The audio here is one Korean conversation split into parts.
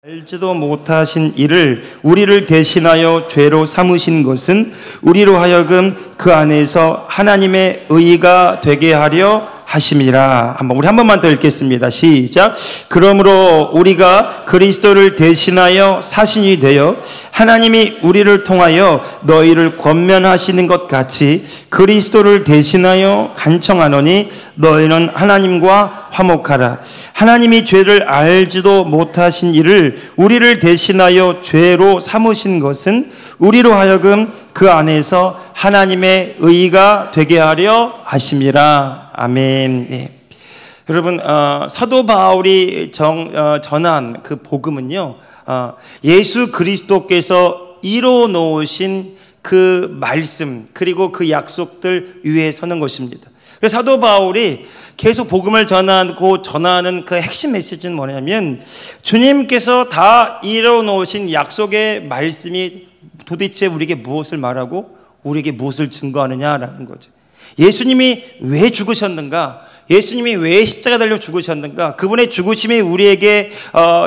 알지도 못하신 이를 우리를 대신하여 죄로 삼으신 것은 우리로 하여금 그 안에서 하나님의 의가 되게 하려 하심이라. 우리 한 번만 더 읽겠습니다. 시작. 그러므로 우리가 그리스도를 대신하여 사신이 되어 하나님이 우리를 통하여 너희를 권면하시는 것 같이 그리스도를 대신하여 간청하노니 너희는 하나님과 화목하라. 하나님이 죄를 알지도 못하신 이를 우리를 대신하여 죄로 삼으신 것은 우리로 하여금 그 안에서 하나님의 의가 되게 하려 하심이라. 아멘. 네. 여러분, 사도 바울이 전한 그 복음은요, 예수 그리스도께서 이루어 놓으신 그 말씀 그리고 그 약속들 위에 서는 것입니다. 그래서 사도 바울이 계속 복음을 전하는 그 핵심 메시지는 뭐냐면, 주님께서 다 이루어 놓으신 약속의 말씀이 도대체 우리에게 무엇을 말하고 우리에게 무엇을 증거하느냐라는 거죠. 예수님이 왜 죽으셨는가? 예수님이 왜 십자가 달려 죽으셨는가? 그분의 죽으심이 우리에게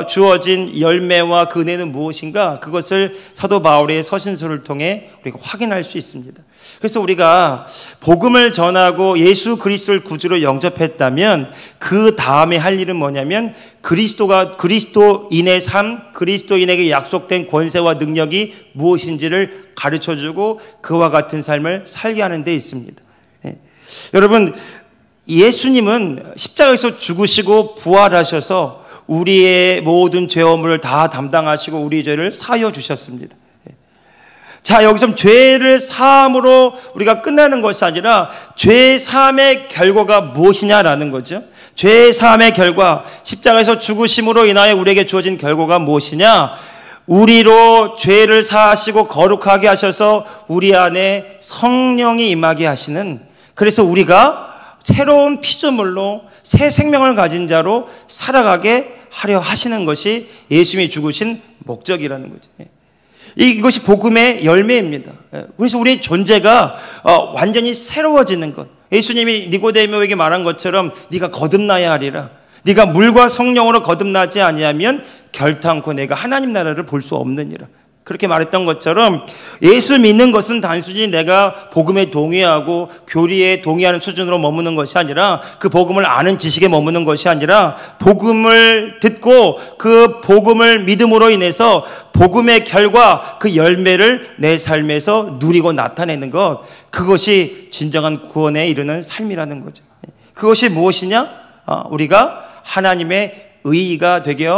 주어진 열매와 그 은혜는 무엇인가? 그것을 사도 바울의 서신서를 통해 우리가 확인할 수 있습니다. 그래서 우리가 복음을 전하고 예수 그리스도를 구주로 영접했다면 그 다음에 할 일은 뭐냐면, 그리스도인의 삶, 그리스도인에게 약속된 권세와 능력이 무엇인지를 가르쳐주고 그와 같은 삶을 살게 하는 데 있습니다. 네. 여러분, 예수님은 십자가에서 죽으시고 부활하셔서 우리의 모든 죄업을 다 담당하시고 우리 죄를 사하여 주셨습니다. 자, 여기서 죄를 사함으로 우리가 끝나는 것이 아니라 죄 사함의 결과가 무엇이냐라는 거죠. 죄 사함의 결과, 십자가에서 죽으심으로 인하여 우리에게 주어진 결과가 무엇이냐? 우리로 죄를 사하시고 거룩하게 하셔서 우리 안에 성령이 임하게 하시는, 그래서 우리가 새로운 피조물로 새 생명을 가진 자로 살아가게 하려 하시는 것이 예수님이 죽으신 목적이라는 거죠. 이것이 복음의 열매입니다. 그래서 우리의 존재가 완전히 새로워지는 것. 예수님이 니고데모에게 말한 것처럼 네가 거듭나야 하리라. 네가 물과 성령으로 거듭나지 아니하면 결탄코 내가 하나님 나라를 볼 수 없느니라. 그렇게 말했던 것처럼 예수 믿는 것은 단순히 내가 복음에 동의하고 교리에 동의하는 수준으로 머무는 것이 아니라, 그 복음을 아는 지식에 머무는 것이 아니라, 복음을 듣고 그 복음을 믿음으로 인해서 복음의 결과, 그 열매를 내 삶에서 누리고 나타내는 것, 그것이 진정한 구원에 이르는 삶이라는 거죠. 그것이 무엇이냐? 우리가 하나님의 의의가 되게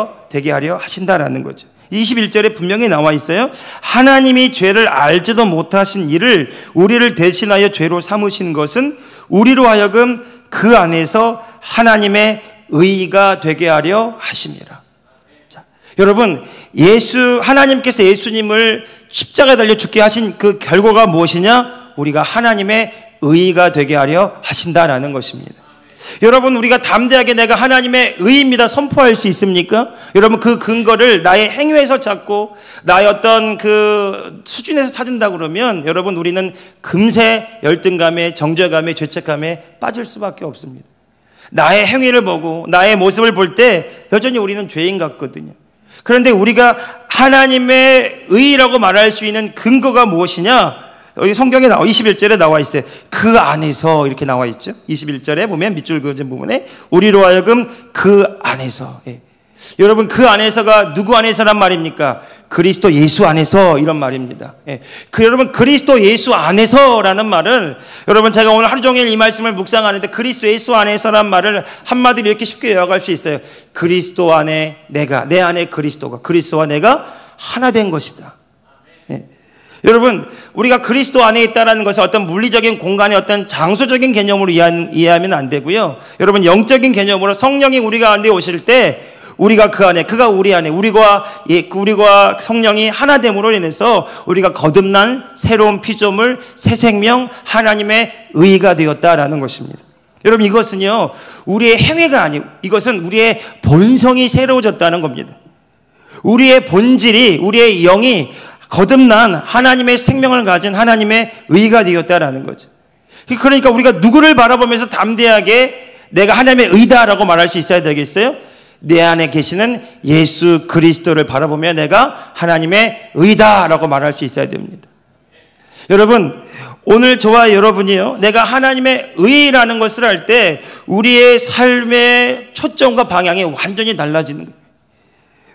하려 하신다라는 거죠. 21절에 분명히 나와 있어요. 하나님이 죄를 알지도 못하신 이를 우리를 대신하여 죄로 삼으신 것은 우리로 하여금 그 안에서 하나님의 의의가 되게 하려 하심이라. 자, 여러분, 하나님께서 예수님을 십자가에 달려 죽게 하신 그 결과가 무엇이냐? 우리가 하나님의 의의가 되게 하려 하신다라는 것입니다. 여러분, 우리가 담대하게 내가 하나님의 의입니다 선포할 수 있습니까? 여러분, 그 근거를 나의 행위에서 찾고 나의 어떤 그 수준에서 찾는다 그러면, 여러분, 우리는 금세 열등감에, 정죄감에, 죄책감에 빠질 수밖에 없습니다. 나의 행위를 보고 나의 모습을 볼 때 여전히 우리는 죄인 같거든요. 그런데 우리가 하나님의 의라고 말할 수 있는 근거가 무엇이냐? 여기 성경에 21절에 나와 있어요. 그 안에서 이렇게 나와 있죠. 21절에 보면 밑줄 그어진 부분에 우리로 하여금 그 안에서. 여러분, 그 안에서가 누구 안에서란 말입니까? 그리스도 예수 안에서, 이런 말입니다. 여러분, 그리스도 예수 안에서라는 말은, 여러분, 제가 오늘 하루 종일 이 말씀을 묵상하는데 그리스도 예수 안에서란 말을 한마디로 이렇게 쉽게 요약할 수 있어요. 그리스도 안에 내가, 내 안에 그리스도가, 그리스도와 내가 하나 된 것이다. 여러분, 우리가 그리스도 안에 있다는 것은 어떤 물리적인 공간의 어떤 장소적인 개념으로 이해하면 안 되고요. 여러분, 영적인 개념으로 성령이 우리 가운데 오실 때 우리가 그 안에, 그가 우리 안에, 우리가 성령이 하나됨으로 인해서 우리가 거듭난 새로운 피조물, 새 생명, 하나님의 의가 되었다라는 것입니다. 여러분, 이것은요, 우리의 행위가 아니고 이것은 우리의 본성이 새로워졌다는 겁니다. 우리의 본질이, 우리의 영이 거듭난 하나님의 생명을 가진 하나님의 의가 되었다라는 거죠. 그러니까 우리가 누구를 바라보면서 담대하게 내가 하나님의 의다라고 말할 수 있어야 되겠어요? 내 안에 계시는 예수 그리스도를 바라보며 내가 하나님의 의다라고 말할 수 있어야 됩니다. 여러분, 오늘 저와 여러분이요, 내가 하나님의 의라는 것을 할 때 우리의 삶의 초점과 방향이 완전히 달라지는 거예요.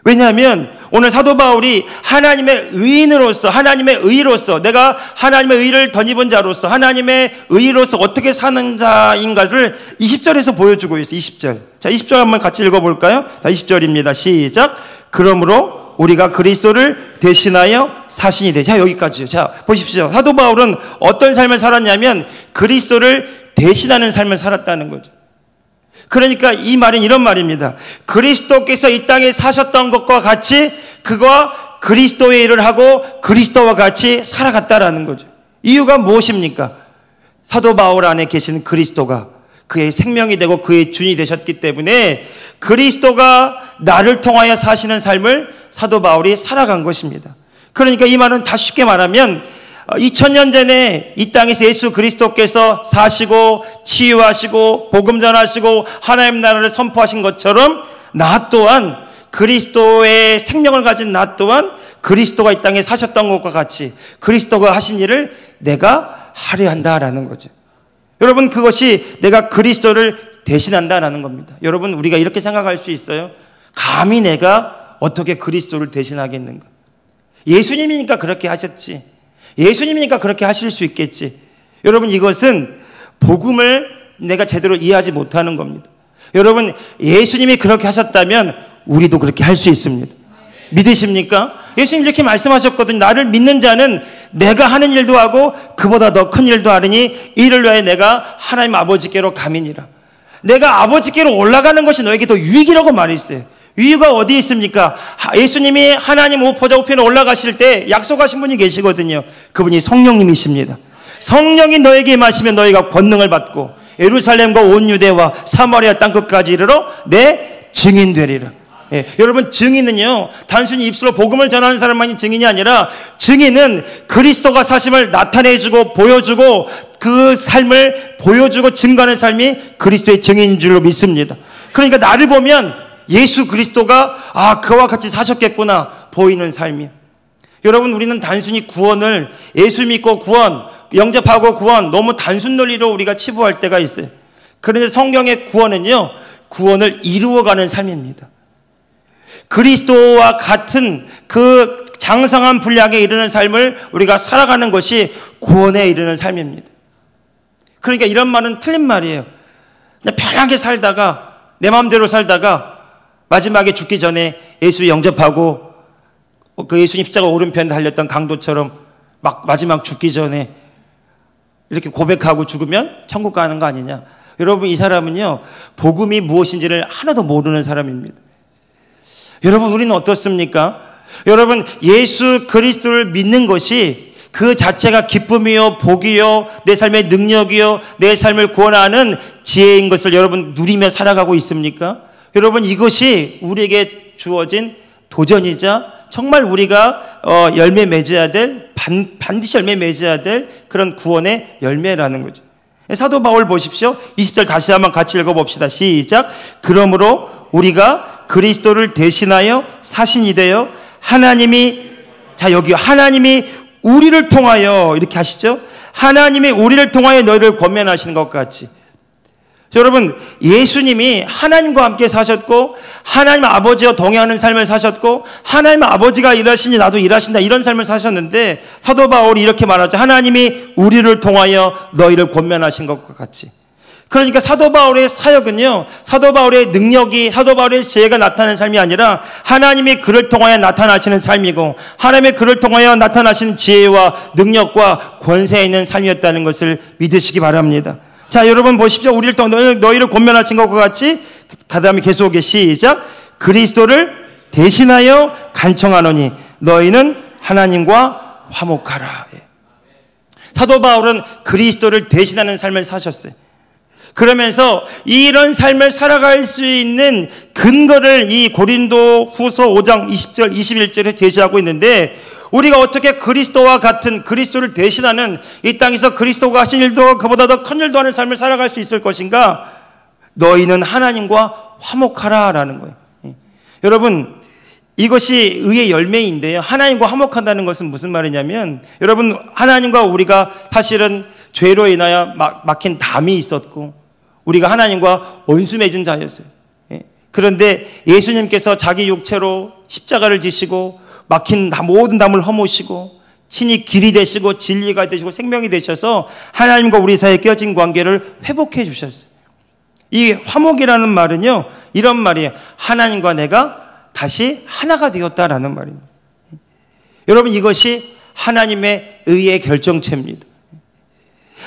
왜냐하면 오늘 사도 바울이 하나님의 의인으로서, 하나님의 의로서, 내가 하나님의 의를 덧입은 자로서, 하나님의 의로서 어떻게 사는 자인가를 20절에서 보여주고 있어요. 20절. 자, 20절 한번 같이 읽어볼까요? 자, 20절입니다. 시작. 그러므로 우리가 그리스도를 대신하여 사신이 되. 자, 여기까지요. 자, 보십시오. 사도 바울은 어떤 삶을 살았냐면 그리스도를 대신하는 삶을 살았다는 거죠. 그러니까 이 말은 이런 말입니다. 그리스도께서 이 땅에 사셨던 것과 같이 그가 그리스도의 일을 하고 그리스도와 같이 살아갔다라는 거죠. 이유가 무엇입니까? 사도 바울 안에 계신 그리스도가 그의 생명이 되고 그의 주인이 되셨기 때문에 그리스도가 나를 통하여 사시는 삶을 사도 바울이 살아간 것입니다. 그러니까 이 말은 다 쉽게 말하면 2000년 전에 이 땅에서 예수 그리스도께서 사시고 치유하시고 복음 전하시고 하나님 나라를 선포하신 것처럼 나 또한 그리스도의 생명을 가진 나 또한 그리스도가 이 땅에 사셨던 것과 같이 그리스도가 하신 일을 내가 하려 한다라는 거죠. 여러분, 그것이 내가 그리스도를 대신한다라는 겁니다. 여러분, 우리가 이렇게 생각할 수 있어요. 감히 내가 어떻게 그리스도를 대신하겠는가? 예수님이니까 그렇게 하셨지. 예수님이니까 그렇게 하실 수 있겠지. 여러분, 이것은 복음을 내가 제대로 이해하지 못하는 겁니다. 여러분, 예수님이 그렇게 하셨다면 우리도 그렇게 할 수 있습니다. 믿으십니까? 예수님 이렇게 말씀하셨거든요. 나를 믿는 자는 내가 하는 일도 하고 그보다 더 큰 일도 하느니 이를 위하여 내가 하나님 아버지께로 가미니라. 내가 아버지께로 올라가는 것이 너에게 더 유익이라고 말했어요. 이유가 어디 있습니까? 예수님이 하나님 보좌 우편에 올라가실 때 약속하신 분이 계시거든요. 그분이 성령님이십니다. 성령이 너에게 임하시면 너희가 권능을 받고 예루살렘과 온 유대와 사마리아 땅끝까지 이르러 내 증인 되리라. 예, 여러분, 증인은요 단순히 입술로 복음을 전하는 사람만이 증인이 아니라 증인은 그리스도가 사심을 나타내주고 보여주고 그 삶을 보여주고 증거하는 삶이 그리스도의 증인인 줄로 믿습니다. 그러니까 나를 보면 예수 그리스도가 그와 같이 사셨겠구나 보이는 삶이에요. 여러분, 우리는 단순히 구원을 예수 믿고 구원, 영접하고 구원 너무 단순 논리로 우리가 치부할 때가 있어요. 그런데 성경의 구원은요 구원을 이루어가는 삶입니다. 그리스도와 같은 그 장성한 분량에 이르는 삶을 우리가 살아가는 것이 구원에 이르는 삶입니다. 그러니까 이런 말은 틀린 말이에요. 그냥 편하게 살다가 내 마음대로 살다가 마지막에 죽기 전에 예수 영접하고 그 예수님 십자가 오른편에 달렸던 강도처럼 막 마지막 죽기 전에 이렇게 고백하고 죽으면 천국 가는 거 아니냐. 여러분, 이 사람은요 복음이 무엇인지를 하나도 모르는 사람입니다. 여러분, 우리는 어떻습니까? 여러분, 예수 그리스도를 믿는 것이 그 자체가 기쁨이요 복이요 내 삶의 능력이요 내 삶을 구원하는 지혜인 것을 여러분 누리며 살아가고 있습니까? 여러분, 이것이 우리에게 주어진 도전이자 정말 우리가 열매 맺어야 될 반드시 열매 맺어야 될 그런 구원의 열매라는 거죠. 사도 바울 보십시오. 20절 다시 한번 같이 읽어봅시다. 시작. 그러므로 우리가 그리스도를 대신하여 사신이 되어 하나님이, 자 여기 하나님이 우리를 통하여 이렇게 하시죠. 하나님이 우리를 통하여 너희를 권면하시는 것 같이. 여러분, 예수님이 하나님과 함께 사셨고 하나님 아버지와 동행하는 삶을 사셨고 하나님 아버지가 일하시니 나도 일하신다 이런 삶을 사셨는데 사도 바울이 이렇게 말하죠. 하나님이 우리를 통하여 너희를 권면하신 것과 같이. 그러니까 사도 바울의 사역은요 사도 바울의 능력이 사도 바울의 지혜가 나타나는 삶이 아니라 하나님이 그를 통하여 나타나시는 삶이고 하나님의 그를 통하여 나타나시는 지혜와 능력과 권세에 있는 삶이었다는 것을 믿으시기 바랍니다. 자, 여러분 보십시오. 우리를 통하여 너희를 권면하신 것과 같이 그 다음에 계속해 시작. 그리스도를 대신하여 간청하노니 너희는 하나님과 화목하라. 사도 바울은 그리스도를 대신하는 삶을 사셨어요. 그러면서 이런 삶을 살아갈 수 있는 근거를 이 고린도 후서 5장 20절 21절에 제시하고 있는데 우리가 어떻게 그리스도와 같은 그리스도를 대신하는 이 땅에서 그리스도가 하신 일도 그보다 더 큰 일도 하는 삶을 살아갈 수 있을 것인가? 너희는 하나님과 화목하라 라는 거예요. 여러분, 이것이 의의 열매인데요. 하나님과 화목한다는 것은 무슨 말이냐면, 여러분, 하나님과 우리가 사실은 죄로 인하여 막힌 담이 있었고, 우리가 하나님과 원수 맺은 자였어요. 그런데 예수님께서 자기 육체로 십자가를 지시고 막힌 모든 담을 허무시고 친히 길이 되시고 진리가 되시고 생명이 되셔서 하나님과 우리 사이에 껴진 관계를 회복해 주셨어요. 이 화목이라는 말은요, 이런 말이에요. 하나님과 내가 다시 하나가 되었다라는 말입니다. 여러분, 이것이 하나님의 의의 결정체입니다.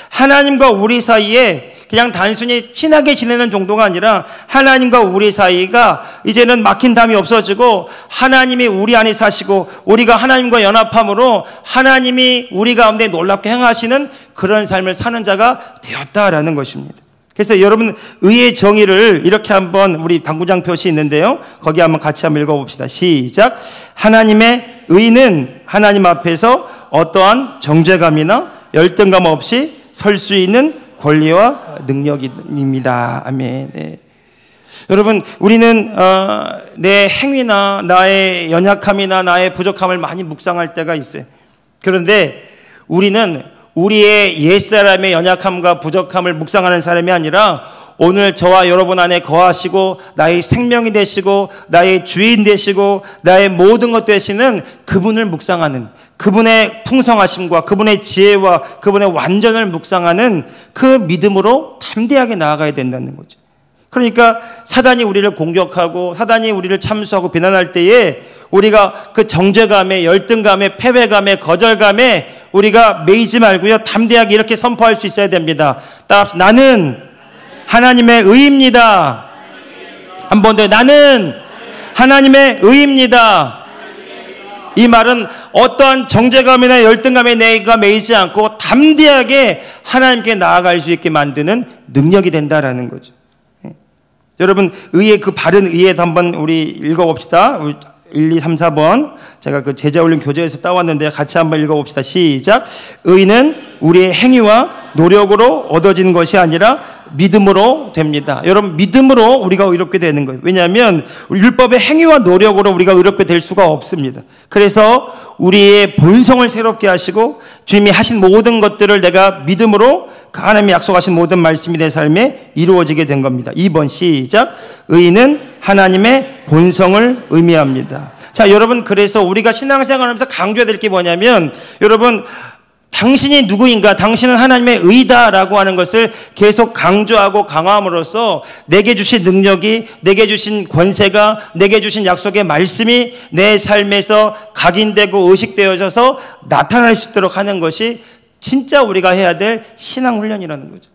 하나님과 우리 사이에 그냥 단순히 친하게 지내는 정도가 아니라 하나님과 우리 사이가 이제는 막힌 담이 없어지고 하나님이 우리 안에 사시고 우리가 하나님과 연합함으로 하나님이 우리 가운데 놀랍게 행하시는 그런 삶을 사는 자가 되었다라는 것입니다. 그래서 여러분, 의의 정의를 이렇게 한번, 우리 당구장 표시 있는데요, 거기 한번 같이 한번 읽어봅시다. 시작. 하나님의 의는 하나님 앞에서 어떠한 정죄감이나 열등감 없이 설 수 있는 권리와 능력입니다. 아멘. 네. 여러분, 우리는 내 행위나 나의 연약함이나 나의 부족함을 많이 묵상할 때가 있어요. 그런데 우리는 우리의 옛사람의 연약함과 부족함을 묵상하는 사람이 아니라 오늘 저와 여러분 안에 거하시고 나의 생명이 되시고 나의 주인 되시고 나의 모든 것 되시는 그분을 묵상하는, 그분의 풍성하심과 그분의 지혜와 그분의 완전을 묵상하는 그 믿음으로 담대하게 나아가야 된다는 거죠. 그러니까 사단이 우리를 공격하고 사단이 우리를 참수하고 비난할 때에 우리가 그 정죄감에, 열등감에, 패배감에, 거절감에 우리가 매이지 말고요, 담대하게 이렇게 선포할 수 있어야 됩니다. 따라서 나는 하나님의 의입니다. 한 번 더, 나는 하나님의 의입니다. 이 말은 어떠한 정죄감이나 열등감에 내가 매이지 않고 담대하게 하나님께 나아갈 수 있게 만드는 능력이 된다라는 거죠. 여러분, 의의 그 바른 의에서 한번 우리 읽어봅시다. 1, 2, 3, 4번 제가 그 제자훈련 교재에서 따왔는데 같이 한번 읽어봅시다. 시작. 의는 우리의 행위와 노력으로 얻어지는 것이 아니라 믿음으로 됩니다. 여러분, 믿음으로 우리가 의롭게 되는 거예요. 왜냐하면 우리 율법의 행위와 노력으로 우리가 의롭게 될 수가 없습니다. 그래서 우리의 본성을 새롭게 하시고 주님이 하신 모든 것들을 내가 믿음으로 하나님이 약속하신 모든 말씀이 내 삶에 이루어지게 된 겁니다. 2번 시작. 의는 하나님의 본성을 의미합니다. 자, 여러분, 그래서 우리가 신앙생활하면서 강조해야 될 게 뭐냐면, 여러분, 당신이 누구인가, 당신은 하나님의 의다라고 하는 것을 계속 강조하고 강화함으로써 내게 주신 능력이, 내게 주신 권세가, 내게 주신 약속의 말씀이 내 삶에서 각인되고 의식되어져서 나타날 수 있도록 하는 것이 진짜 우리가 해야 될 신앙훈련이라는 거죠.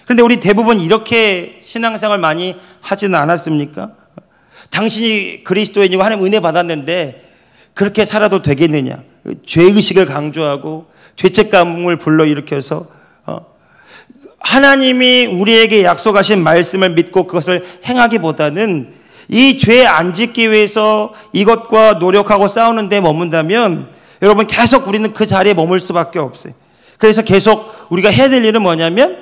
그런데 우리 대부분 이렇게 신앙생활 많이 하지는 않았습니까? 당신이 그리스도인이고 하나님 은혜 받았는데 그렇게 살아도 되겠느냐? 죄의식을 강조하고 죄책감을 불러일으켜서 하나님이 우리에게 약속하신 말씀을 믿고 그것을 행하기보다는 이 죄 안 짓기 위해서 이것과 노력하고 싸우는 데 머문다면 여러분, 계속 우리는 그 자리에 머물 수밖에 없어요. 그래서 계속 우리가 해야 될 일은 뭐냐면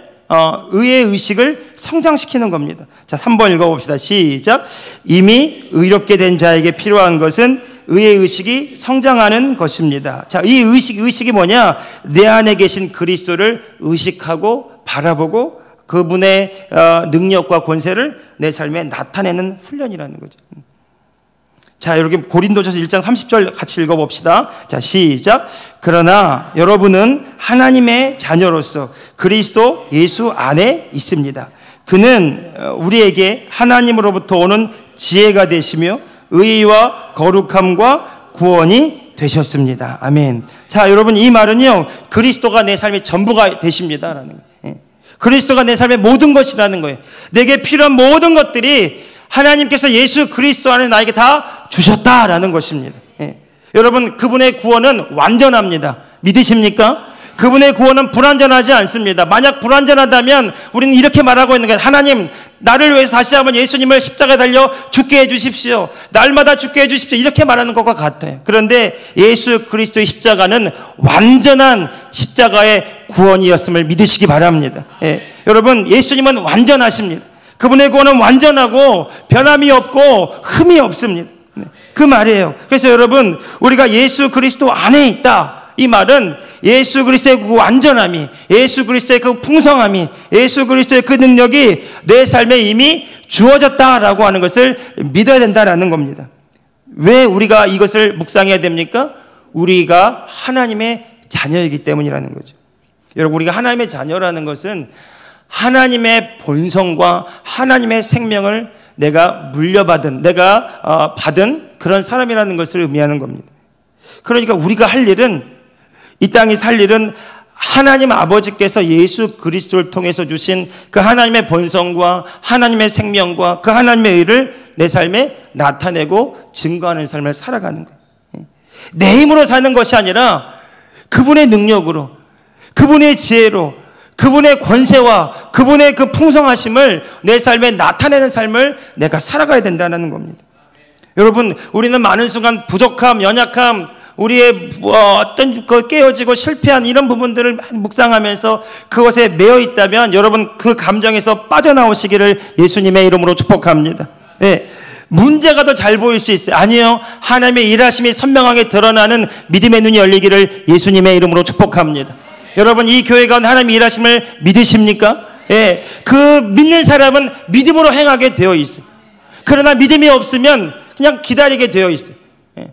의의 의식을 성장시키는 겁니다. 자, 3번 읽어봅시다. 시작. 이미 의롭게 된 자에게 필요한 것은 의의 의식이 성장하는 것입니다. 자, 이 의식이 뭐냐? 내 안에 계신 그리스도를 의식하고 바라보고 그분의 능력과 권세를 내 삶에 나타내는 훈련이라는 거죠. 자, 여기 고린도전서 1장 30절 같이 읽어봅시다. 자, 시작. 그러나 여러분은 하나님의 자녀로서 그리스도 예수 안에 있습니다. 그는 우리에게 하나님으로부터 오는 지혜가 되시며 의와 거룩함과 구원이 되셨습니다. 아멘. 자, 여러분, 이 말은요, 그리스도가 내 삶의 전부가 되십니다라는 거예요. 그리스도가 내 삶의 모든 것이라는 거예요. 내게 필요한 모든 것들이 하나님께서 예수 그리스도 안에 나에게 다 주셨다라는 것입니다. 여러분, 그분의 구원은 완전합니다. 믿으십니까? 그분의 구원은 불완전하지 않습니다. 만약 불완전하다면 우리는 이렇게 말하고 있는 거예요. 하나님, 나를 위해서 다시 한번 예수님을 십자가에 달려 죽게 해주십시오. 날마다 죽게 해주십시오. 이렇게 말하는 것과 같아요. 그런데 예수 그리스도의 십자가는 완전한 십자가의 구원이었음을 믿으시기 바랍니다. 여러분, 예수님은 완전하십니다. 그분의 구원은 완전하고 변함이 없고 흠이 없습니다. 그 말이에요. 그래서 여러분, 우리가 예수 그리스도 안에 있다, 이 말은 예수 그리스도의 그 완전함이, 예수 그리스도의 그 풍성함이, 예수 그리스도의 그 능력이 내 삶에 이미 주어졌다라고 하는 것을 믿어야 된다라는 겁니다. 왜 우리가 이것을 묵상해야 됩니까? 우리가 하나님의 자녀이기 때문이라는 거죠. 여러분, 우리가 하나님의 자녀라는 것은 하나님의 본성과 하나님의 생명을 내가 물려받은, 내가 받은 그런 사람이라는 것을 의미하는 겁니다. 그러니까 우리가 할 일은, 이 땅에 살 일은 하나님 아버지께서 예수 그리스도를 통해서 주신 그 하나님의 본성과 하나님의 생명과 그 하나님의 의를 내 삶에 나타내고 증거하는 삶을 살아가는 거예요. 내 힘으로 사는 것이 아니라 그분의 능력으로, 그분의 지혜로, 그분의 권세와 그분의 그 풍성하심을 내 삶에 나타내는 삶을 내가 살아가야 된다는 겁니다. 여러분, 우리는 많은 순간 부족함, 연약함, 우리의 어떤 깨어지고 실패한 이런 부분들을 묵상하면서 그것에 매여 있다면 여러분, 그 감정에서 빠져나오시기를 예수님의 이름으로 축복합니다. 네. 문제가 더 잘 보일 수 있어요. 아니요, 하나님의 일하심이 선명하게 드러나는 믿음의 눈이 열리기를 예수님의 이름으로 축복합니다. 여러분, 이 교회가 하나님의 일하심을 믿으십니까? 예, 그 믿는 사람은 믿음으로 행하게 되어 있어요. 그러나 믿음이 없으면 그냥 기다리게 되어 있어요. 예.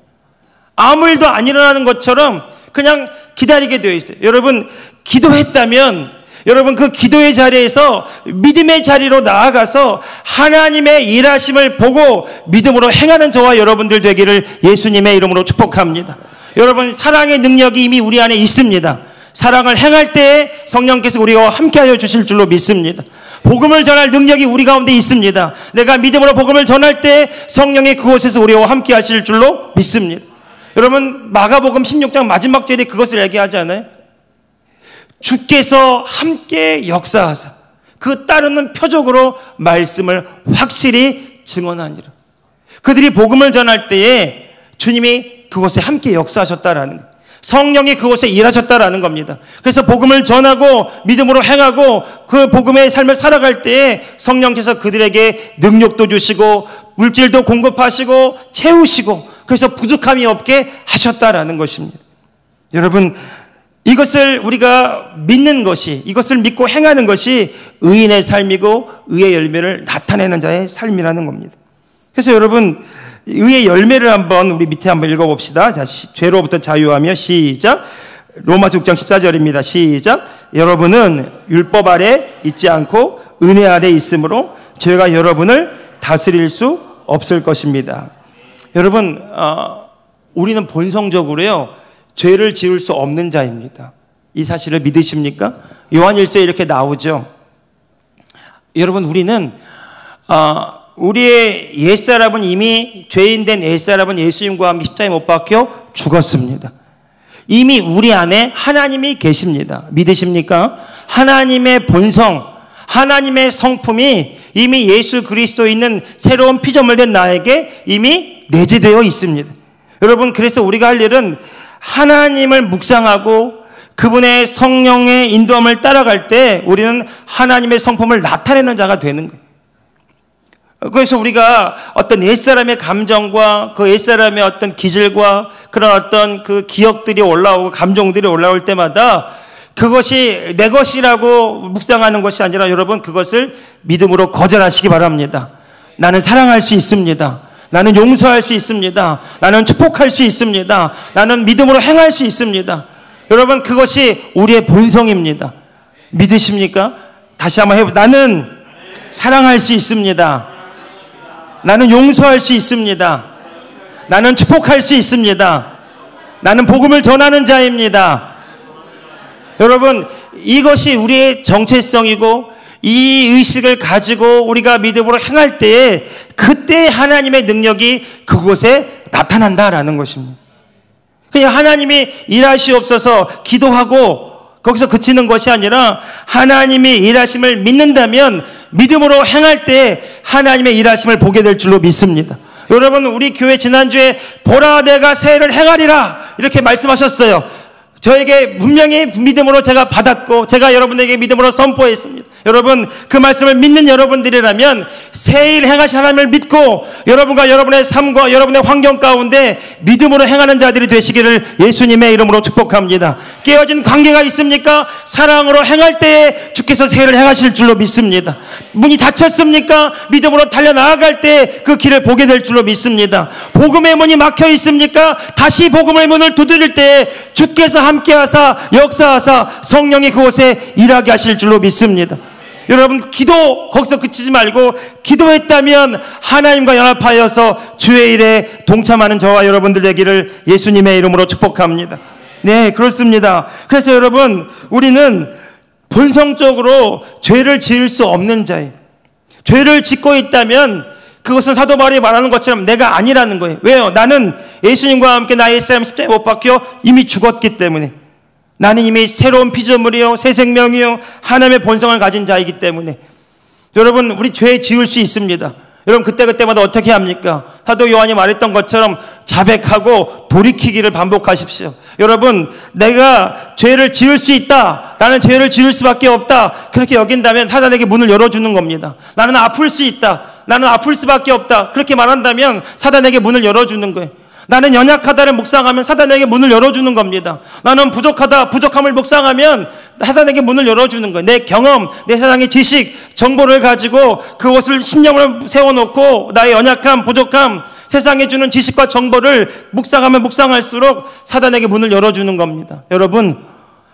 아무 일도 안 일어나는 것처럼 그냥 기다리게 되어 있어요. 여러분, 기도했다면 여러분, 그 기도의 자리에서 믿음의 자리로 나아가서 하나님의 일하심을 보고 믿음으로 행하는 저와 여러분들 되기를 예수님의 이름으로 축복합니다. 여러분, 사랑의 능력이 이미 우리 안에 있습니다. 사랑을 행할 때에 성령께서 우리와 함께하여 주실 줄로 믿습니다. 복음을 전할 능력이 우리 가운데 있습니다. 내가 믿음으로 복음을 전할 때 성령이 그곳에서 우리와 함께하실 줄로 믿습니다. 여러분, 마가복음 16장 마지막 절에 그것을 얘기하지 않아요? 주께서 함께 역사하사 그 따르는 표적으로 말씀을 확실히 증언하니라. 그들이 복음을 전할 때에 주님이 그곳에 함께 역사하셨다라는 거예요. 성령이 그곳에 일하셨다라는 겁니다. 그래서 복음을 전하고 믿음으로 행하고 그 복음의 삶을 살아갈 때에 성령께서 그들에게 능력도 주시고 물질도 공급하시고 채우시고 그래서 부족함이 없게 하셨다라는 것입니다. 여러분, 이것을 우리가 믿는 것이, 이것을 믿고 행하는 것이 의인의 삶이고 의의 열매를 나타내는 자의 삶이라는 겁니다. 그래서 여러분, 의의 열매를 한번 우리 밑에 한번 읽어봅시다. 자, 죄로부터 자유하며 시작. 로마서 6장 14절입니다. 시작. 여러분은 율법 아래 있지 않고 은혜 아래 있으므로 죄가 여러분을 다스릴 수 없을 것입니다. 여러분, 우리는 본성적으로요, 죄를 지을 수 없는 자입니다. 이 사실을 믿으십니까? 요한일서에 이렇게 나오죠. 여러분, 우리는 우리의 옛사람은 이미 죄인된 옛사람은 예수님과 함께 십자가에 못 박혀 죽었습니다. 이미 우리 안에 하나님이 계십니다. 믿으십니까? 하나님의 본성, 하나님의 성품이 이미 예수 그리스도에 있는 새로운 피조물 된 나에게 이미 내재되어 있습니다. 여러분, 그래서 우리가 할 일은 하나님을 묵상하고 그분의 성령의 인도함을 따라갈 때 우리는 하나님의 성품을 나타내는 자가 되는 거예요. 그래서 우리가 어떤 옛사람의 감정과 그 옛사람의 어떤 기질과 그런 어떤 그 기억들이 올라오고 감정들이 올라올 때마다 그것이 내 것이라고 묵상하는 것이 아니라 여러분, 그것을 믿음으로 거절하시기 바랍니다. 나는 사랑할 수 있습니다. 나는 용서할 수 있습니다. 나는 축복할 수 있습니다. 나는 믿음으로 행할 수 있습니다. 여러분, 그것이 우리의 본성입니다. 믿으십니까? 다시 한번 해보세요. 나는 사랑할 수 있습니다. 나는 용서할 수 있습니다. 나는 축복할 수 있습니다. 나는 복음을 전하는 자입니다. 여러분, 이것이 우리의 정체성이고 이 의식을 가지고 우리가 믿음으로 행할 때에 그때 하나님의 능력이 그곳에 나타난다라는 것입니다. 그냥 하나님이 일하시옵소서 기도하고 거기서 그치는 것이 아니라 하나님이 일하심을 믿는다면 믿음으로 행할 때 하나님의 일하심을 보게 될 줄로 믿습니다. 여러분, 우리 교회 지난주에 보라 내가 새 일을 행하리라 이렇게 말씀하셨어요. 저에게 분명히 믿음으로 제가 받았고 제가 여러분에게 믿음으로 선포했습니다. 여러분, 그 말씀을 믿는 여러분들이라면 새 일 행하신 하나님을 믿고 여러분과 여러분의 삶과 여러분의 환경 가운데 믿음으로 행하는 자들이 되시기를 예수님의 이름으로 축복합니다. 깨어진 관계가 있습니까? 사랑으로 행할 때에 주께서 새 일을 행하실 줄로 믿습니다. 문이 닫혔습니까? 믿음으로 달려나아갈 때 그 길을 보게 될 줄로 믿습니다. 복음의 문이 막혀 있습니까? 다시 복음의 문을 두드릴 때에 주께서 함께하사 역사하사 성령이 그곳에 일하게 하실 줄로 믿습니다. 여러분, 기도 거기서 그치지 말고 기도했다면 하나님과 연합하여서 주의 일에 동참하는 저와 여러분들 되기를 예수님의 이름으로 축복합니다. 네, 그렇습니다. 그래서 여러분, 우리는 본성적으로 죄를 지을 수 없는 자예요. 죄를 짓고 있다면 그것은 사도 바울이 말하는 것처럼 내가 아니라는 거예요. 왜요? 나는 예수님과 함께 나의 삶 십자가에 못 박혀 이미 죽었기 때문에, 나는 이미 새로운 피조물이요 새 생명이요 하나님의 본성을 가진 자이기 때문에. 여러분, 우리 죄 지을 수 있습니다. 여러분, 그때마다 어떻게 합니까? 사도 요한이 말했던 것처럼 자백하고 돌이키기를 반복하십시오. 여러분, 내가 죄를 지을 수 있다, 나는 죄를 지을 수밖에 없다, 그렇게 여긴다면 사단에게 문을 열어주는 겁니다. 나는 아플 수 있다, 나는 아플 수밖에 없다, 그렇게 말한다면 사단에게 문을 열어주는 거예요. 나는 연약하다를 묵상하면 사단에게 문을 열어주는 겁니다. 나는 부족하다, 부족함을 묵상하면 사단에게 문을 열어주는 거예요. 내 경험, 내 세상의 지식, 정보를 가지고 그것을 신념을 세워놓고 나의 연약함, 부족함, 세상에 주는 지식과 정보를 묵상하면 묵상할수록 사단에게 문을 열어주는 겁니다. 여러분,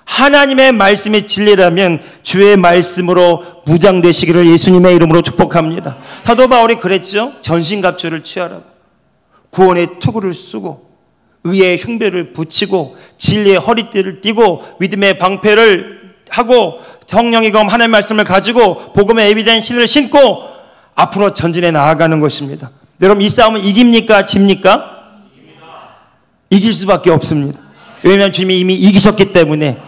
하나님의 말씀이 진리라면 주의 말씀으로 무장되시기를 예수님의 이름으로 축복합니다. 사도 바울이 그랬죠. 전신갑주를 취하라고. 구원의 투구를 쓰고 의의 흉배를 붙이고 진리의 허리띠를 띠고 믿음의 방패를 하고 성령의 검 하나님의 말씀을 가지고 복음의 에비덴 신을 신고 앞으로 전진해 나아가는 것입니다. 여러분, 이 싸움은 이깁니까? 집니까? 이길 수밖에 없습니다. 왜냐하면 주님이 이미 이기셨기 때문에.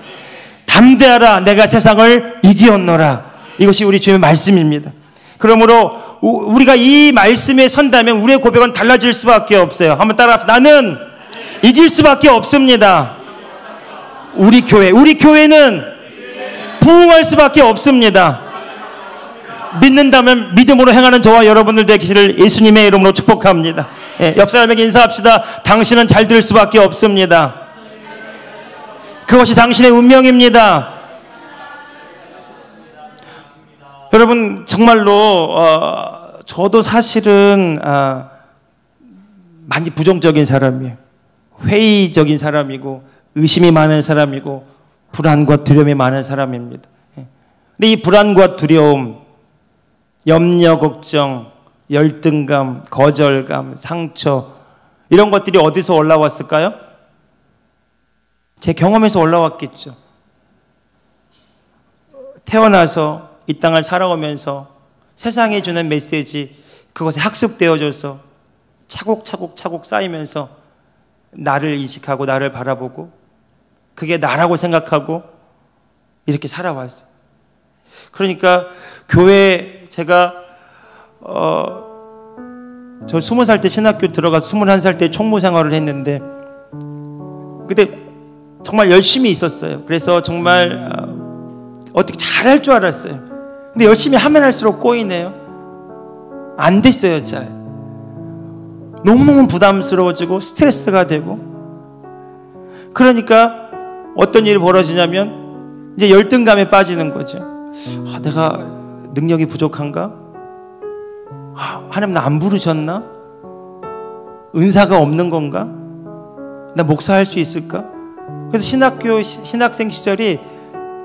담대하라, 내가 세상을 이기었노라. 이것이 우리 주님의 말씀입니다. 그러므로 우리가 이 말씀에 선다면 우리의 고백은 달라질 수밖에 없어요. 한번 따라합시다. 나는 이길 수밖에 없습니다. 우리 교회는 부흥할 수밖에 없습니다. 믿는다면 믿음으로 행하는 저와 여러분들 되기를 예수님의 이름으로 축복합니다. 예, 옆 사람에게 인사합시다. 당신은 잘 될 수밖에 없습니다. 그것이 당신의 운명입니다. 여러분, 정말로 저도 사실은 많이 부정적인 사람이에요. 회의적인 사람이고 의심이 많은 사람이고 불안과 두려움이 많은 사람입니다. 근데 이 불안과 두려움, 염려, 걱정, 열등감, 거절감, 상처, 이런 것들이 어디서 올라왔을까요? 제 경험에서 올라왔겠죠. 태어나서 이 땅을 살아오면서 세상에 주는 메시지, 그것에 학습되어져서 차곡차곡 쌓이면서 나를 인식하고 나를 바라보고 그게 나라고 생각하고 이렇게 살아왔어요. 그러니까 교회에 제가 저 20살 때 신학교 들어가서 21살 때 총무 생활을 했는데 그때 정말 열심히 있었어요. 그래서 정말 어떻게 잘할 줄 알았어요. 근데 열심히 하면 할수록 꼬이네요. 안 됐어요. 잘 너무너무 부담스러워지고 스트레스가 되고. 그러니까 어떤 일이 벌어지냐면 이제 열등감에 빠지는 거죠. 내가 능력이 부족한가? 하나님 나 안 부르셨나? 은사가 없는 건가? 나 목사할 수 있을까? 그래서 신학생 시절이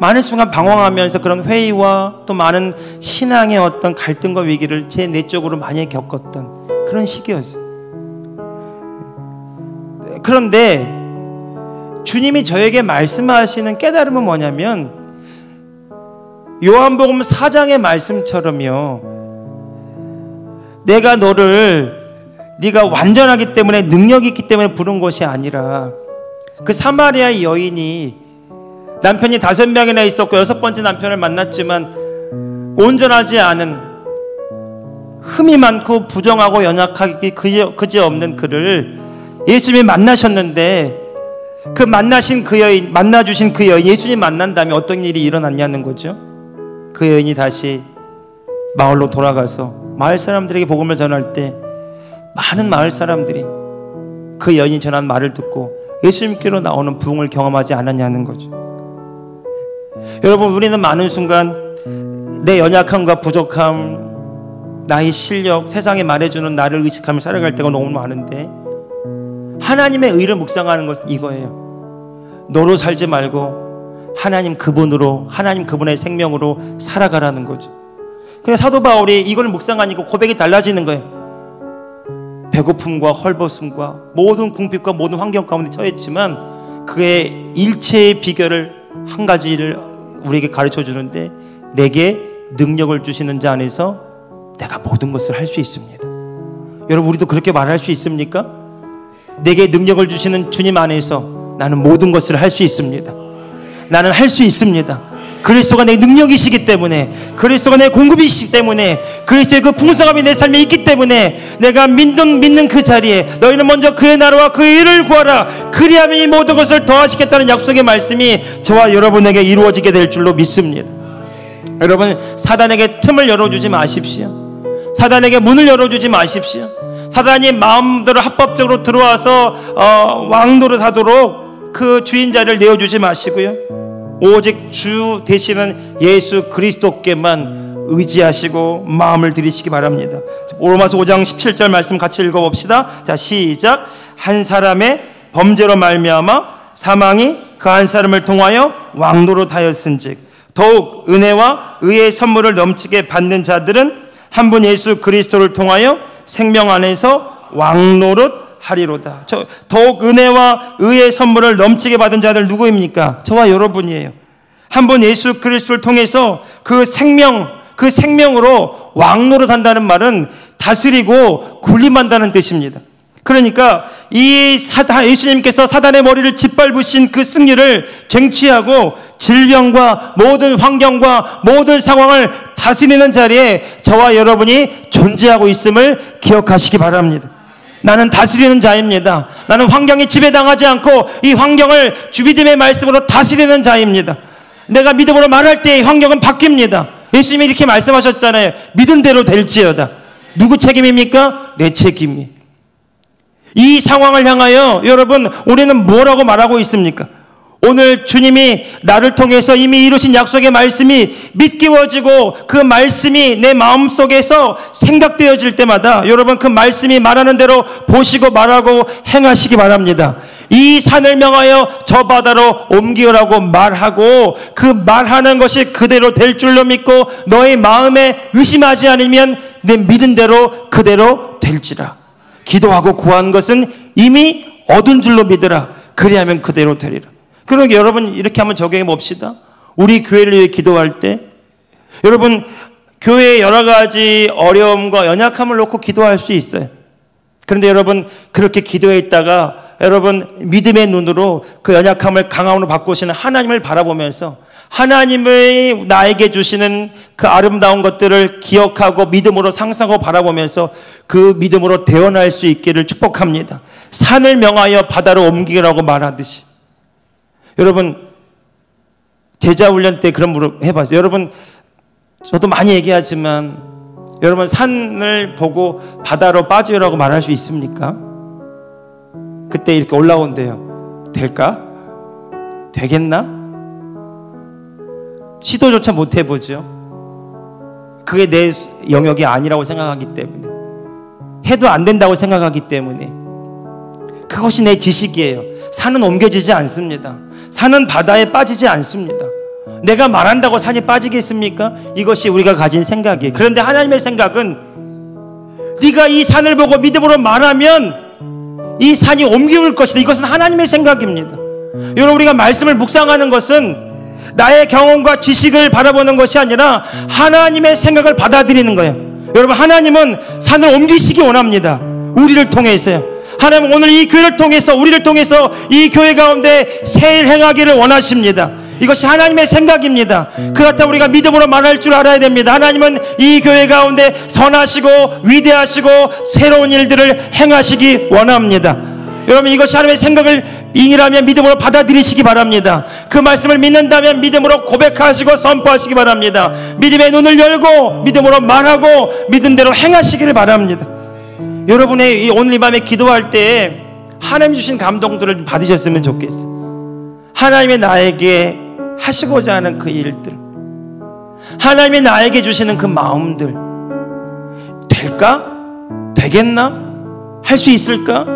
많은 순간 방황하면서 그런 회의와 또 많은 신앙의 어떤 갈등과 위기를 제 내적으로 많이 겪었던 그런 시기였어요. 그런데 주님이 저에게 말씀하시는 깨달음은 뭐냐면 요한복음 4장의 말씀처럼요, 내가 네가 완전하기 때문에 능력이 있기 때문에 부른 것이 아니라 그 사마리아 여인이 남편이 5명이나 있었고 6번째 남편을 만났지만 온전하지 않은, 흠이 많고 부정하고 연약하기 그지없는 그를 예수님이 만나셨는데 그 만나주신 그 여인, 예수님 만난 다음에 어떤 일이 일어났냐는 거죠. 그 여인이 다시 마을로 돌아가서 마을 사람들에게 복음을 전할 때 많은 마을 사람들이 그 여인이 전한 말을 듣고 예수님께로 나오는 부흥을 경험하지 않았냐는 거죠. 여러분, 우리는 많은 순간 내 연약함과 부족함, 나의 실력, 세상에 말해주는 나를 의식하며 살아갈 때가 너무 많은데, 하나님의 의를 묵상하는 것은 이거예요. 너로 살지 말고 하나님 그분으로, 하나님 그분의 생명으로 살아가라는 거죠. 그냥 사도 바울이 이걸 묵상하니까 고백이 달라지는 거예요. 배고픔과 헐벗음과 모든 궁핍과 모든 환경 가운데 처했지만 그의 일체의 비결을 한 가지를 우리에게 가르쳐 주는데, 내게 능력을 주시는 자 안에서 내가 모든 것을 할 수 있습니다. 여러분, 우리도 그렇게 말할 수 있습니까? 내게 능력을 주시는 주님 안에서 나는 모든 것을 할 수 있습니다. 나는 할 수 있습니다. 그리스도가 내 능력이시기 때문에, 그리스도가 내 공급이시기 때문에, 그리스도의 그 풍성함이 내 삶에 있기 때문에 내가 믿는 그 자리에 너희는 먼저 그의 나라와 그의 일을 구하라. 그리하면 이 모든 것을 더하시겠다는 약속의 말씀이 저와 여러분에게 이루어지게 될 줄로 믿습니다. 여러분, 사단에게 틈을 열어주지 마십시오. 사단에게 문을 열어주지 마십시오. 사단이 마음대로 합법적으로 들어와서 왕노릇하도록 그 주인 자리를 내어주지 마시고요, 오직 주 되시는 예수 그리스도께만 의지하시고 마음을 들이시기 바랍니다. 로마서 5장 17절 말씀 같이 읽어봅시다. 자, 시작. 한 사람의 범죄로 말미암아 사망이 그 한 사람을 통하여 왕노릇하였은즉 더욱 은혜와 의의 선물을 넘치게 받는 자들은 한 분 예수 그리스도를 통하여 생명 안에서 왕노릇 하리로다. 더욱 은혜와 의의 선물을 넘치게 받은 자들 누구입니까? 저와 여러분이에요. 한 분 예수 그리스도를 통해서 그 생명으로 왕노릇한다는 말은 다스리고 군림한다는 뜻입니다. 그러니까 예수님께서 사단의 머리를 짓밟으신 그 승리를 쟁취하고 질병과 모든 환경과 모든 상황을 다스리는 자리에 저와 여러분이 존재하고 있음을 기억하시기 바랍니다. 나는 다스리는 자입니다. 나는 환경에 지배당하지 않고 이 환경을 주 믿음의 말씀으로 다스리는 자입니다. 내가 믿음으로 말할 때 이 환경은 바뀝니다. 예수님이 이렇게 말씀하셨잖아요. 믿은 대로 될지어다. 누구 책임입니까? 내 책임이. 이 상황을 향하여 여러분, 우리는 뭐라고 말하고 있습니까? 오늘 주님이 나를 통해서 이미 이루신 약속의 말씀이 믿기워지고 그 말씀이 내 마음속에서 생각되어질 때마다 여러분, 그 말씀이 말하는 대로 보시고 말하고 행하시기 바랍니다. 이 산을 명하여 저 바다로 옮기라고 말하고 그 말하는 것이 그대로 될 줄로 믿고 너의 마음에 의심하지 않으면 내 믿은 대로 그대로 될지라. 기도하고 구한 것은 이미 얻은 줄로 믿으라. 그리하면 그대로 되리라. 그러니까 여러분, 이렇게 한번 적용해 봅시다. 우리 교회를 위해 기도할 때 여러분, 교회의 여러 가지 어려움과 연약함을 놓고 기도할 수 있어요. 그런데 여러분, 그렇게 기도했다가 여러분 믿음의 눈으로 그 연약함을 강함으로 바꾸시는 하나님을 바라보면서 하나님의 나에게 주시는 그 아름다운 것들을 기억하고 믿음으로 상상하고 바라보면서 그 믿음으로 대언할 수 있기를 축복합니다. 산을 명하여 바다로 옮기라고 말하듯이. 여러분, 제자훈련 때 그런 물을 해봤어요. 여러분, 저도 많이 얘기하지만 여러분, 산을 보고 바다로 빠지라고 말할 수 있습니까? 그때 이렇게 올라온대요. 될까? 되겠나? 시도조차 못 해보죠. 그게 내 영역이 아니라고 생각하기 때문에, 해도 안 된다고 생각하기 때문에. 그것이 내 지식이에요. 산은 옮겨지지 않습니다. 산은 바다에 빠지지 않습니다. 내가 말한다고 산이 빠지겠습니까? 이것이 우리가 가진 생각이에요. 그런데 하나님의 생각은 네가 이 산을 보고 믿음으로 말하면 이 산이 옮겨올 것이다. 이것은 하나님의 생각입니다. 여러분, 우리가 말씀을 묵상하는 것은 나의 경험과 지식을 바라보는 것이 아니라 하나님의 생각을 받아들이는 거예요. 여러분, 하나님은 산을 옮기시기 원합니다. 우리를 통해서요. 하나님은 오늘 이 교회를 통해서, 우리를 통해서 이 교회 가운데 새 일 행하기를 원하십니다. 이것이 하나님의 생각입니다. 그렇다면 우리가 믿음으로 말할 줄 알아야 됩니다. 하나님은 이 교회 가운데 선하시고 위대하시고 새로운 일들을 행하시기 원합니다. 여러분, 이것이 하나님의 생각을 이라면 믿음으로 받아들이시기 바랍니다. 그 말씀을 믿는다면 믿음으로 고백하시고 선포하시기 바랍니다. 믿음의 눈을 열고 믿음으로 말하고 믿음대로 행하시기를 바랍니다. 여러분의 오늘 이 밤에 기도할 때 하나님 주신 감동들을 받으셨으면 좋겠어요. 하나님이 나에게 하시고자 하는 그 일들, 하나님이 나에게 주시는 그 마음들, 될까? 되겠나? 할 수 있을까?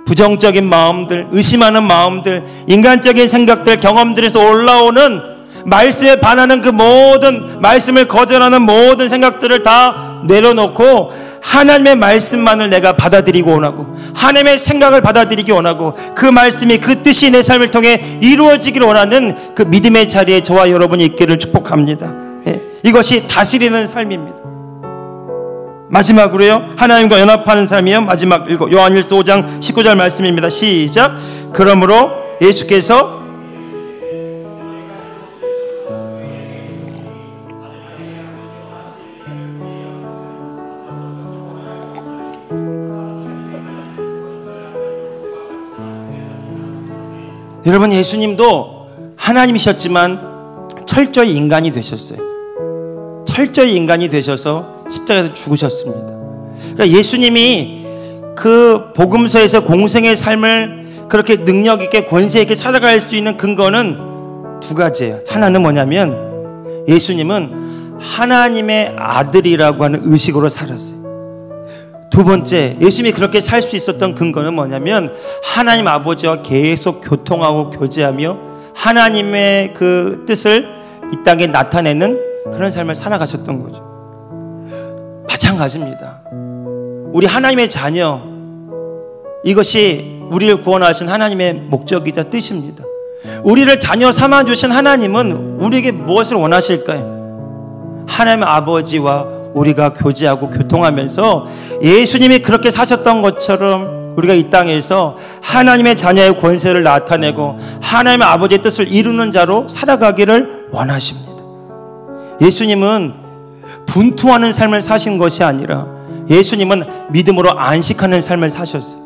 부정적인 마음들, 의심하는 마음들, 인간적인 생각들, 경험들에서 올라오는 말씀에 반하는 그 모든, 말씀을 거절하는 모든 생각들을 다 내려놓고 하나님의 말씀만을 내가 받아들이고 원하고, 하나님의 생각을 받아들이기 원하고, 그 말씀이, 그 뜻이 내 삶을 통해 이루어지기를 원하는 그 믿음의 자리에 저와 여러분이 있기를 축복합니다. 이것이 다스리는 삶입니다. 마지막으로요, 하나님과 연합하는 삶이요. 마지막 읽어 요한일서 5장 19절 말씀입니다. 시작. 그러므로 예수께서 여러분, 예수님도 하나님이셨지만 철저히 인간이 되셨어요. 철저히 인간이 되셔서 십자가에서 죽으셨습니다. 그러니까 예수님이 그 복음서에서 공생의 삶을 그렇게 능력 있게 권세 있게 살아갈 수 있는 근거는 두 가지예요. 하나는 뭐냐면 예수님은 하나님의 아들이라고 하는 의식으로 살았어요. 두 번째, 예수님이 그렇게 살 수 있었던 근거는 뭐냐면 하나님 아버지와 계속 교통하고 교제하며 하나님의 그 뜻을 이 땅에 나타내는 그런 삶을 살아가셨던 거죠. 마찬가지입니다. 우리 하나님의 자녀, 이것이 우리를 구원하신 하나님의 목적이자 뜻입니다. 우리를 자녀 삼아주신 하나님은 우리에게 무엇을 원하실까요? 하나님 아버지와 우리가 교제하고 교통하면서 예수님이 그렇게 사셨던 것처럼 우리가 이 땅에서 하나님의 자녀의 권세를 나타내고 하나님의 아버지의 뜻을 이루는 자로 살아가기를 원하십니다. 예수님은 분투하는 삶을 사신 것이 아니라 예수님은 믿음으로 안식하는 삶을 사셨어요.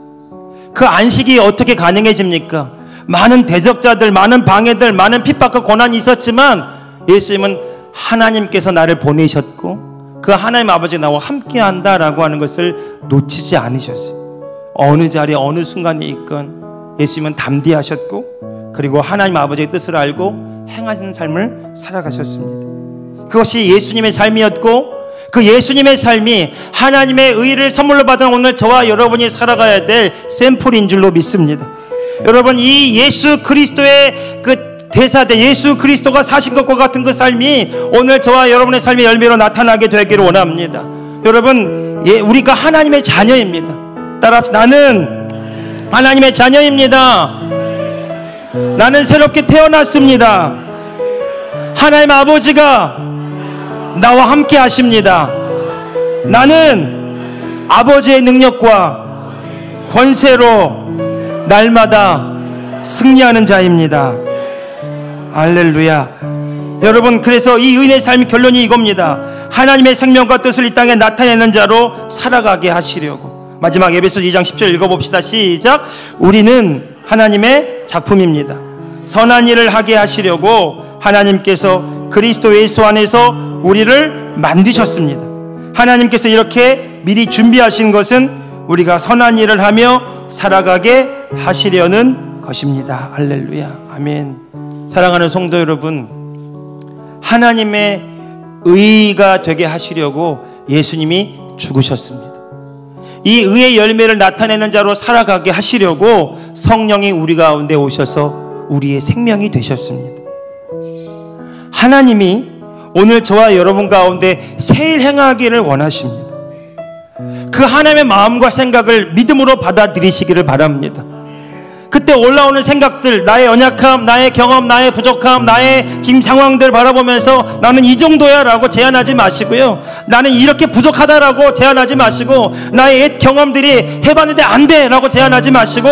그 안식이 어떻게 가능해집니까? 많은 대적자들, 많은 방해들, 많은 핍박과 고난이 있었지만 예수님은 하나님께서 나를 보내셨고 그 하나님 아버지 나와 함께한다라고 하는 것을 놓치지 않으셨어요. 어느 자리에 어느 순간에 있건 예수님은 담대하셨고 그리고 하나님 아버지의 뜻을 알고 행하시는 삶을 살아가셨습니다. 그것이 예수님의 삶이었고 그 예수님의 삶이 하나님의 의를 선물로 받은 오늘 저와 여러분이 살아가야 될 샘플인 줄로 믿습니다. 여러분, 이 예수 그리스도의 그 대사된 예수 그리스도가 사신 것과 같은 그 삶이 오늘 저와 여러분의 삶의 열매로 나타나게 되기를 원합니다. 여러분, 우리가 하나님의 자녀입니다. 따라합시다. 나는 하나님의 자녀입니다. 나는 새롭게 태어났습니다. 하나님 아버지가 나와 함께 하십니다. 나는 아버지의 능력과 권세로 날마다 승리하는 자입니다. 할렐루야. 여러분, 그래서 이 의인의 삶의 결론이 이겁니다. 하나님의 생명과 뜻을 이 땅에 나타내는 자로 살아가게 하시려고. 마지막 에베소 2장 10절 읽어봅시다. 시작. 우리는 하나님의 작품입니다. 선한 일을 하게 하시려고 하나님께서 그리스도 예수 안에서 우리를 만드셨습니다. 하나님께서 이렇게 미리 준비하신 것은 우리가 선한 일을 하며 살아가게 하시려는 것입니다. 할렐루야. 아멘. 사랑하는 성도 여러분, 하나님의 의가 되게 하시려고 예수님이 죽으셨습니다. 이 의의 열매를 나타내는 자로 살아가게 하시려고 성령이 우리 가운데 오셔서 우리의 생명이 되셨습니다. 하나님이 오늘 저와 여러분 가운데 새 일 행하기를 원하십니다. 그 하나님의 마음과 생각을 믿음으로 받아들이시기를 바랍니다. 그때 올라오는 생각들, 나의 연약함, 나의 경험, 나의 부족함, 나의 지금 상황들 바라보면서 나는 이 정도야 라고 제안하지 마시고요, 나는 이렇게 부족하다라고 제안하지 마시고, 나의 옛 경험들이 해봤는데 안 돼 라고 제안하지 마시고,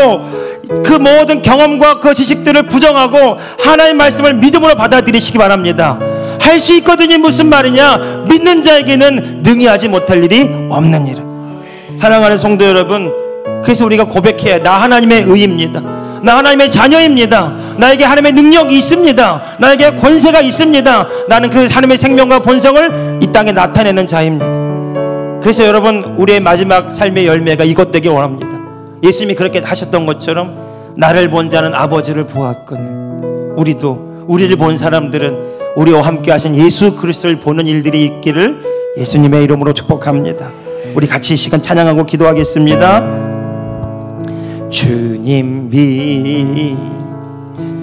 그 모든 경험과 그 지식들을 부정하고 하나님의 말씀을 믿음으로 받아들이시기 바랍니다. 할 수 있거든요. 무슨 말이냐? 믿는 자에게는 능히 하지 못할 일이 없는 일. 사랑하는 성도 여러분, 그래서 우리가 고백해야 나 하나님의 의입니다. 나 하나님의 자녀입니다. 나에게 하나님의 능력이 있습니다. 나에게 권세가 있습니다. 나는 그 하나님의 생명과 본성을 이 땅에 나타내는 자입니다. 그래서 여러분, 우리의 마지막 삶의 열매가 이것 되길 원합니다. 예수님이 그렇게 하셨던 것처럼 나를 본 자는 아버지를 보았거늘. 우리를 본 사람들은 우리와 함께 하신 예수 그리스도를 보는 일들이 있기를 예수님의 이름으로 축복합니다. 우리 같이 이 시간 찬양하고 기도하겠습니다. 주님이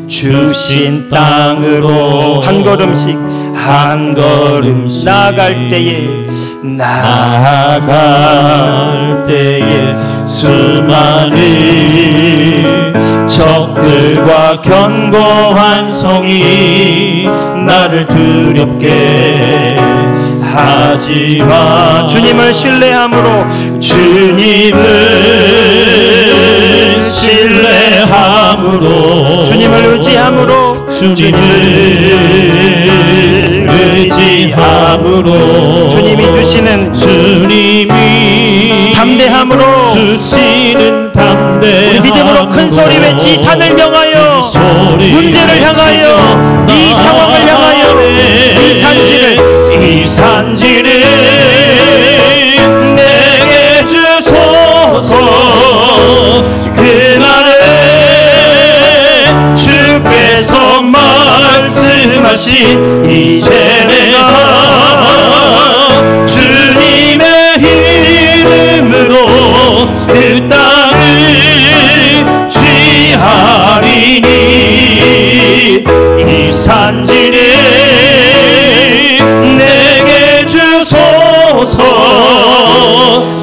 주신 땅으로 한 걸음씩 나아갈 때에 수많은 적들과 견고한 성이 나를 두렵게 하지만 주님을 신뢰함으로 주님을 의지함으로 주님이 주시는 담대함으로 우리 믿음으로 큰 소리 외치 산을 명하여 문제를 향하여 이 상황을 향하여 이 산지를 내게 주소서. 그날에 주께서 말씀하신 이제 내가 주님의 이름으로 그 땅을 취하리니 이 산지를 내게 주소서.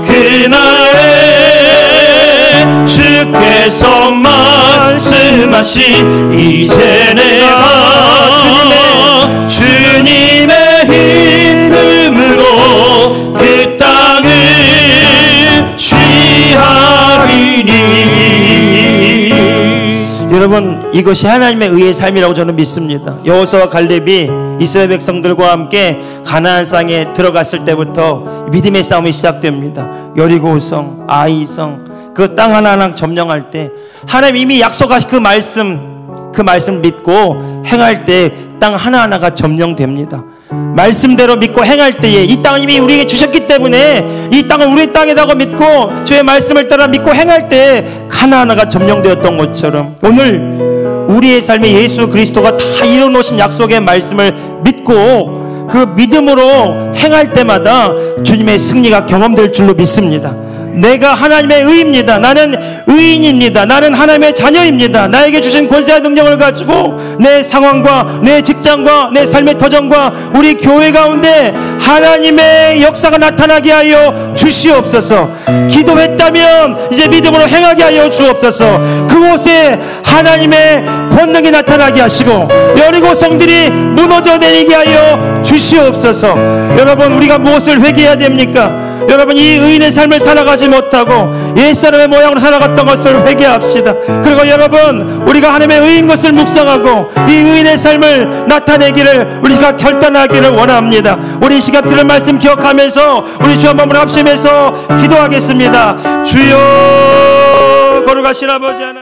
그날에 주께서 말씀하신 이제 내가 주님의 이름으로 그 땅을 취하리니. 여러분, 이것이 하나님의 의의 삶이라고 저는 믿습니다. 여호수아와 갈렙이 이스라엘 백성들과 함께 가나안 땅에 들어갔을 때부터 믿음의 싸움이 시작됩니다. 여리고성, 아이성, 그 땅 하나하나 점령할 때 하나님 이미 약속하신 그 말씀 믿고 행할 때 땅 하나하나가 점령됩니다. 말씀대로 믿고 행할 때에 이 땅을 이미 우리에게 주셨기 때문에 이 땅을 우리 땅이라고 믿고 주의 말씀을 따라 믿고 행할 때 하나하나가 점령되었던 것처럼 오늘 우리의 삶에 예수 그리스도가 다 이뤄놓으신 약속의 말씀을 믿고 그 믿음으로 행할 때마다 주님의 승리가 경험될 줄로 믿습니다. 내가 하나님의 의입니다. 나는 의인입니다. 나는 하나님의 자녀입니다. 나에게 주신 권세와 능력을 가지고 내 상황과 내 직장과 내 삶의 터전과 우리 교회 가운데 하나님의 역사가 나타나게 하여 주시옵소서. 기도했다면 이제 믿음으로 행하게 하여 주옵소서. 그곳에 하나님의 권능이 나타나게 하시고 여리고 성들이 무너져 내리게 하여 주시옵소서. 여러분, 우리가 무엇을 회개해야 됩니까? 여러분, 이 의인의 삶을 살아가지 못하고 옛사람의 모양으로 살아갔던 것을 회개합시다. 그리고 여러분, 우리가 하나님의 의인 것을 묵상하고 이 의인의 삶을 나타내기를 우리가 결단하기를 원합니다. 우리 이 시간 들은 말씀 기억하면서 우리 주 한 번만 합심해서 기도하겠습니다. 주여, 거룩하신 아버지 하나님,